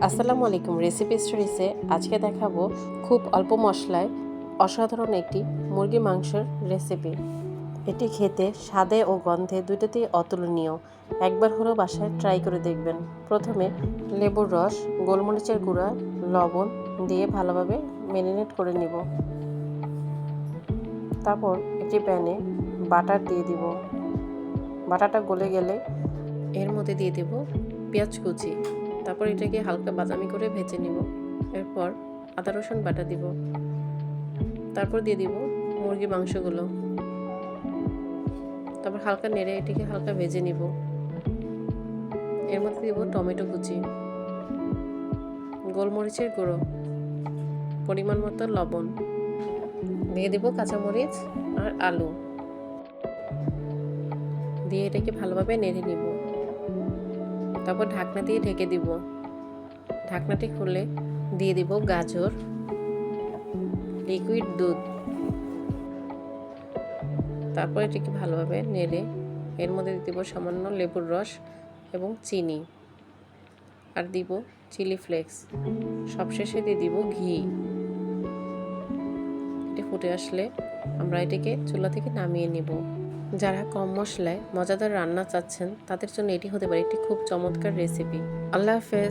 আসসালামু আলাইকুম। রেসিপি স্টোরিজে আজকে দেখাবো খুব অল্প মশলায় অসাধারণ একটি মুরগি মাংসের রেসিপি। এটি খেতে স্বাদে ও গন্ধে দুটোতেই অতুলনীয়। একবার হলেও বাসায় ট্রাই করে দেখবেন। প্রথমে লেবুর রস, গোলমরিচের গুঁড়া, লবণ দিয়ে ভালোভাবে ম্যারিনেট করে নিব। তারপর একটি প্যানে বাটার দিয়ে দিব। বাটারটা গলে গেলে এর মধ্যে দিয়ে দেব পেঁয়াজ কুচি। তারপর এটাকে হালকা বাদামি করে ভেজে নিব। এরপর আদা রসুন বাটা দিব। তারপর দিয়ে দিব মুরগি মাংসগুলো। তারপর হালকা নেড়ে এটিকে হালকা ভেজে নিব। এর মধ্যে দিব টমেটো কুচি, গোলমরিচের গুঁড়ো, পরিমাণ মতো লবণ, দিয়ে দিব কাঁচামরিচ আর আলু দিয়ে এটাকে ভালোভাবে নেড়ে নিব। তারপর ঢাকনা দিয়ে ঢেকে দিব। ঢাকনাটি খুলে দিয়ে দিব গাজর, লিকুইড দুধ। তারপর এটিকে ভালোভাবে নেড়ে এর মধ্যে দিব সামান্য লেবুর রস এবং চিনি, আর দিব চিলি ফ্লেক্স। সবশেষে দিয়ে দিব ঘি। এটি ফুটে আসলে আমরা এটিকে চুলা থেকে নামিয়ে নিব। যারা কম মশলায় মজাদার রান্না চাচ্ছেন তাদের জন্য এটি হতে পারে একটি খুব চমৎকার রেসিপি। আল্লাহ হাফেজ।